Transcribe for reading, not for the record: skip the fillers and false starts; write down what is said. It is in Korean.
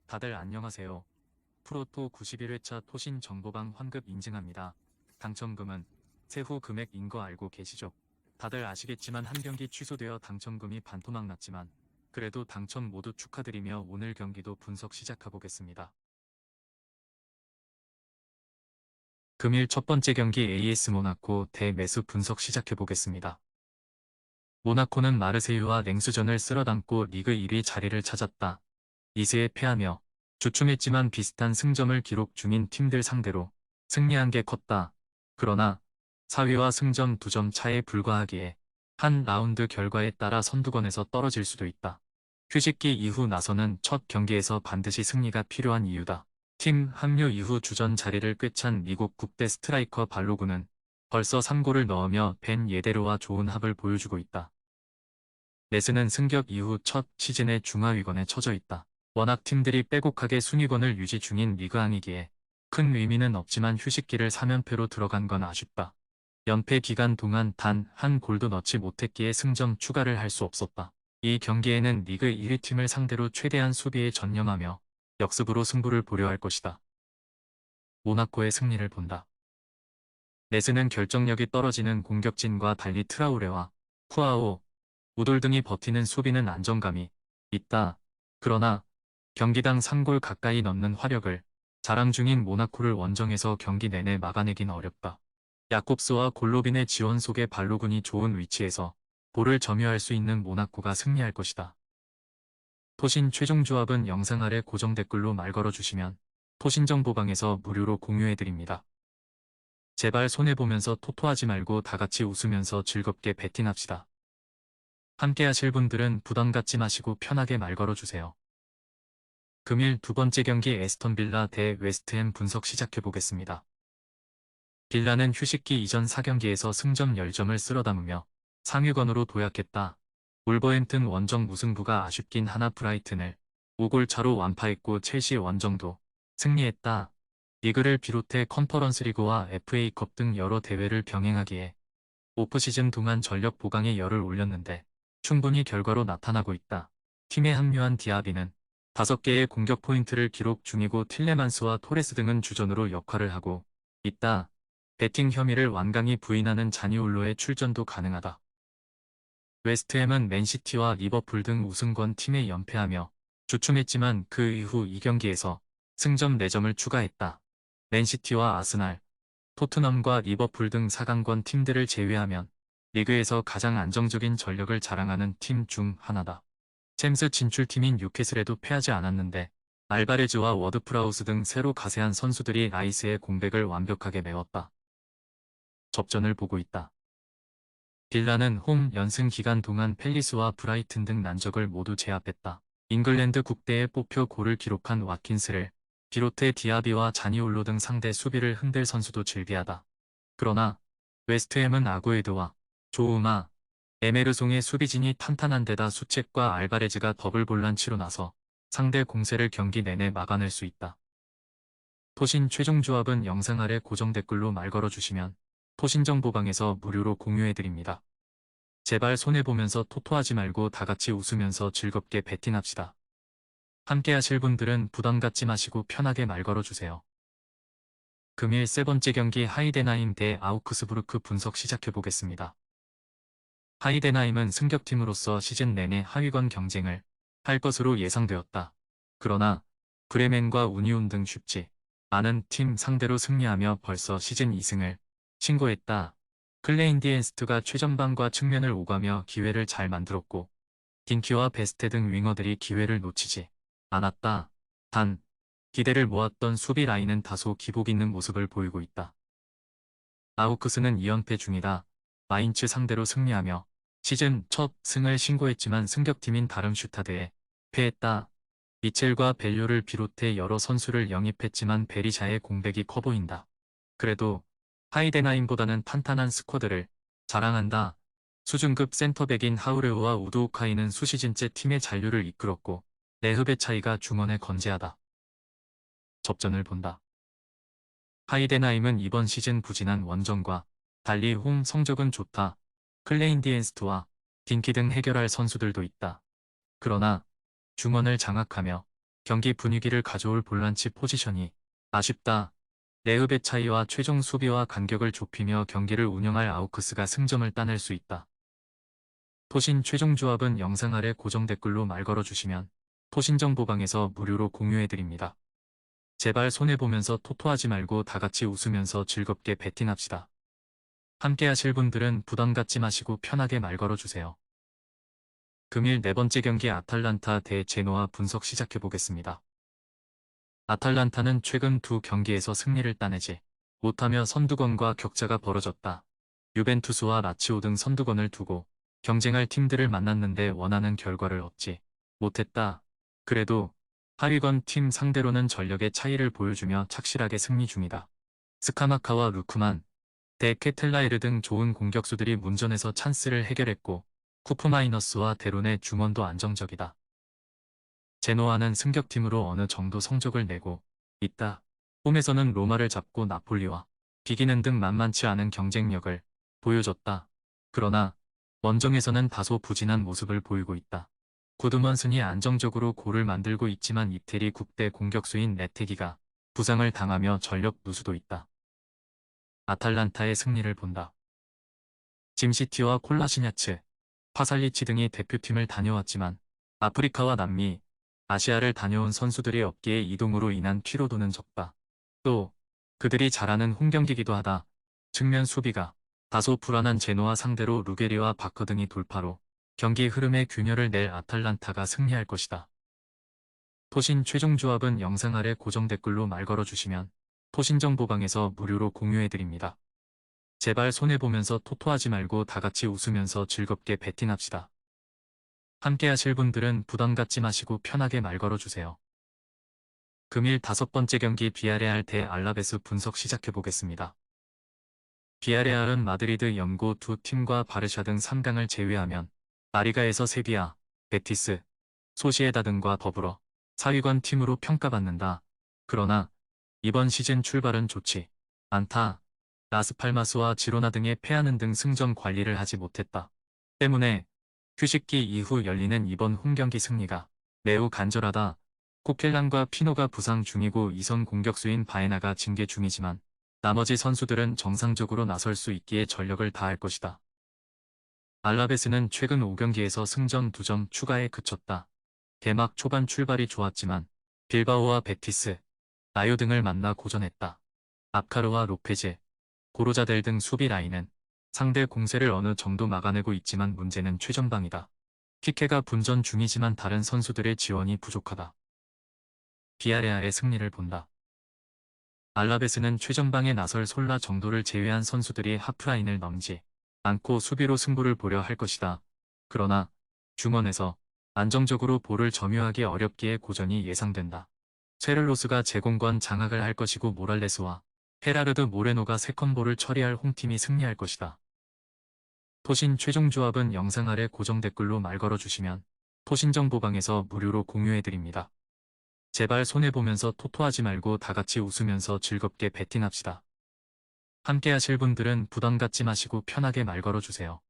다들 안녕하세요. 프로토 91회차 토신 정보방 환급 인증합니다. 당첨금은 세후 금액인 거 알고 계시죠? 다들 아시겠지만 한 경기 취소되어 당첨금이 반토막 났지만 그래도 당첨 모두 축하드리며 오늘 경기도 분석 시작해보겠습니다. 금일 첫 번째 경기 AS 모나코 대 매수 분석 시작해보겠습니다. 모나코는 마르세유와 냉수전을 쓸어담고 리그 1위 자리를 찾았다. 니스에 패하며 주춤했지만 비슷한 승점을 기록 중인 팀들 상대로 승리한 게 컸다. 그러나 4위와 승점 2점 차에 불과하기에 한 라운드 결과에 따라 선두권에서 떨어질 수도 있다. 휴식기 이후 나서는 첫 경기에서 반드시 승리가 필요한 이유다. 팀 합류 이후 주전 자리를 꿰찬 미국 국대 스트라이커 발로구는 벌써 3골을 넣으며 벤 예데로와 좋은 합을 보여주고 있다. 네스는 승격 이후 첫 시즌의 중하위권에 처져 있다. 워낙 팀들이 빼곡하게 순위권을 유지 중인 리그왕이기에 큰 의미는 없지만 휴식기를 3연패로 들어간 건 아쉽다. 연패 기간 동안 단 한 골도 넣지 못했기에 승점 추가를 할 수 없었다. 이 경기에는 리그 1위 팀을 상대로 최대한 수비에 전념하며 역습으로 승부를 보려 할 것이다. 모나코의 승리를 본다. 네스는 결정력이 떨어지는 공격진과 달리 트라우레와 후아오, 우돌 등이 버티는 수비는 안정감이 있다. 그러나 경기당 3골 가까이 넣는 화력을 자랑 중인 모나코를 원정에서 경기 내내 막아내긴 어렵다. 야콥스와 골로빈의 지원 속에 발로군이 좋은 위치에서 볼을 점유할 수 있는 모나코가 승리할 것이다. 토신 최종 조합은 영상 아래 고정 댓글로 말 걸어주시면 토신정보방에서 무료로 공유해드립니다. 제발 손해보면서 토토하지 말고 다같이 웃으면서 즐겁게 베팅합시다. 함께 하실 분들은 부담 갖지 마시고 편하게 말 걸어주세요. 금일 두 번째 경기 에스턴 빌라 대 웨스트햄 분석 시작해보겠습니다. 빌라는 휴식기 이전 4경기에서 승점 10점을 쓸어담으며 상위권으로 도약했다. 울버햄튼 원정 무승부가 아쉽긴 하나 브라이튼을 5골 차로 완파했고 첼시 원정도 승리했다. 리그를 비롯해 컨퍼런스 리그와 FA컵 등 여러 대회를 병행하기에 오프시즌 동안 전력 보강에 열을 올렸는데 충분히 결과로 나타나고 있다. 팀에 합류한 디아비는 5개의 공격 포인트를 기록 중이고 틸레만스와 토레스 등은 주전으로 역할을 하고 있다. 배팅 혐의를 완강히 부인하는 자니올로의 출전도 가능하다. 웨스트햄은 맨시티와 리버풀 등 우승권 팀에 연패하며 주춤했지만 그 이후 2경기에서 승점 4점을 추가했다. 맨시티와 아스날, 토트넘과 리버풀 등 4강권 팀들을 제외하면 리그에서 가장 안정적인 전력을 자랑하는 팀 중 하나다. 챔스 진출팀인 뉴캐슬에도 패하지 않았는데 알바레즈와 워드프라우스 등 새로 가세한 선수들이 라이스의 공백을 완벽하게 메웠다. 접전을 보고 있다. 빌라는 홈 연승 기간 동안 팰리스와 브라이튼 등 난적을 모두 제압했다. 잉글랜드 국대에 뽑혀 골을 기록한 와킨스를 비롯해 디아비와 자니올로 등 상대 수비를 흔들 선수도 즐비하다. 그러나 웨스트햄은 아구에드와 조우마, 에메르송의 수비진이 탄탄한 데다 수책과 알바레즈가 더블 볼란치로 나서 상대 공세를 경기 내내 막아낼 수 있다. 토신 최종 조합은 영상 아래 고정 댓글로 말 걸어주시면 토신정보방에서 무료로 공유해드립니다. 제발 손해보면서 토토하지 말고 다같이 웃으면서 즐겁게 베팅합시다. 함께 하실 분들은 부담 갖지 마시고 편하게 말 걸어주세요. 금일 세 번째 경기 하이덴하임 대 아우크스부르크 분석 시작해보겠습니다. 하이덴하임은 승격팀으로서 시즌 내내 하위권 경쟁을 할 것으로 예상되었다. 그러나 브레멘과 우니온 등 쉽지 않은 팀 상대로 승리하며 벌써 시즌 2승을 신고했다. 클레인디엔스트가 최전방과 측면을 오가며 기회를 잘 만들었고 딩키와 베스테 등 윙어들이 기회를 놓치지 않았다. 단 기대를 모았던 수비 라인은 다소 기복 있는 모습을 보이고 있다. 아우크스는 2연패 중이다. 마인츠 상대로 승리하며 시즌 첫 승을 신고했지만 승격팀인 다름슈타드에 패했다. 미첼과 벨료를 비롯해 여러 선수를 영입했지만 베리샤의 공백이 커 보인다. 그래도 하이덴하임보다는 탄탄한 스쿼드를 자랑한다. 수준급 센터백인 하우레우와 우두오카이는 수시즌째 팀의 잔류를 이끌었고 내흡의 차이가 중원에 건재하다. 접전을 본다. 하이덴하임은 이번 시즌 부진한 원정과 달리 홈 성적은 좋다. 클레인디엔스트와 딩키 등 해결할 선수들도 있다. 그러나 중원을 장악하며 경기 분위기를 가져올 볼란치 포지션이 아쉽다. 레흐의 차이와 최종 수비와 간격을 좁히며 경기를 운영할 아우크스가 승점을 따낼 수 있다. 토신 최종 조합은 영상 아래 고정 댓글로 말 걸어주시면 토신정보방에서 무료로 공유해드립니다. 제발 손해보면서 토토하지 말고 다같이 웃으면서 즐겁게 배팅합시다. 함께 하실 분들은 부담 갖지 마시고 편하게 말 걸어주세요. 금일 네 번째 경기 아탈란타 대 제노아 분석 시작해보겠습니다. 아탈란타는 최근 두 경기에서 승리를 따내지 못하며 선두권과 격차가 벌어졌다. 유벤투스와 라치오 등 선두권을 두고 경쟁할 팀들을 만났는데 원하는 결과를 얻지 못했다. 그래도 하위권 팀 상대로는 전력의 차이를 보여주며 착실하게 승리 중이다. 스카마카와 루크만, 데 케텔라이르 등 좋은 공격수들이 문전에서 찬스를 해결했고 쿠프마이너스와 데론의 중원도 안정적이다. 제노아는 승격팀으로 어느 정도 성적을 내고 있다. 홈에서는 로마를 잡고 나폴리와 비기는 등 만만치 않은 경쟁력을 보여줬다. 그러나 원정에서는 다소 부진한 모습을 보이고 있다. 구드먼슨이 안정적으로 골을 만들고 있지만 이태리 국대 공격수인 레테기가 부상을 당하며 전력 누수도 있다. 아탈란타의 승리를 본다. 짐시티와 콜라시냐츠, 파살리치 등이 대표팀을 다녀왔지만 아프리카와 남미, 아시아를 다녀온 선수들이 없기에 이동으로 인한 피로도는 적다. 또 그들이 잘하는 홈경기기도 하다. 측면 수비가 다소 불안한 제노아 상대로 루게리와 바커 등이 돌파로 경기 흐름에 균열을 낼 아탈란타가 승리할 것이다. 토신 최종 조합은 영상 아래 고정 댓글로 말 걸어주시면 토신정보방에서 무료로 공유해드립니다. 제발 손해보면서 토토하지 말고 다같이 웃으면서 즐겁게 배팅합시다. 함께 하실 분들은 부담 갖지 마시고 편하게 말 걸어주세요. 금일 다섯 번째 경기 비아레알 대 알라베스 분석 시작해보겠습니다. 비아레알은 마드리드 연고 두 팀과 바르샤 등 3강을 제외하면 라리가에서 세비야, 베티스, 소시에다 등과 더불어 4위권 팀으로 평가받는다. 그러나 이번 시즌 출발은 좋지 않다. 라스팔마스와 지로나 등에 패하는 등 승점 관리를 하지 못했다. 때문에 휴식기 이후 열리는 이번 홈경기 승리가 매우 간절하다. 코켈란과 피노가 부상 중이고 2선 공격수인 바에나가 징계 중이지만 나머지 선수들은 정상적으로 나설 수 있기에 전력을 다할 것이다. 알라베스는 최근 5경기에서 승점 2점 추가에 그쳤다. 개막 초반 출발이 좋았지만 빌바오와 베티스, 라요 등을 만나 고전했다. 압카르와 로페즈, 고로자델 등 수비 라인은 상대 공세를 어느 정도 막아내고 있지만 문제는 최전방이다. 피케가 분전 중이지만 다른 선수들의 지원이 부족하다. 비아레알의 승리를 본다. 알라베스는 최전방에 나설 솔라 정도를 제외한 선수들이 하프라인을 넘지 않고 수비로 승부를 보려 할 것이다. 그러나 중원에서 안정적으로 볼을 점유하기 어렵기에 고전이 예상된다. 체를로스가 제공권 장악을 할 것이고 모랄레스와 헤라르드 모레노가 세컨볼을 처리할 홈팀이 승리할 것이다. 토신 최종 조합은 영상 아래 고정 댓글로 말 걸어주시면 토신정보방에서 무료로 공유해드립니다. 제발 손해보면서 토토하지 말고 다같이 웃으면서 즐겁게 배팅합시다. 함께 하실 분들은 부담 갖지 마시고 편하게 말 걸어주세요.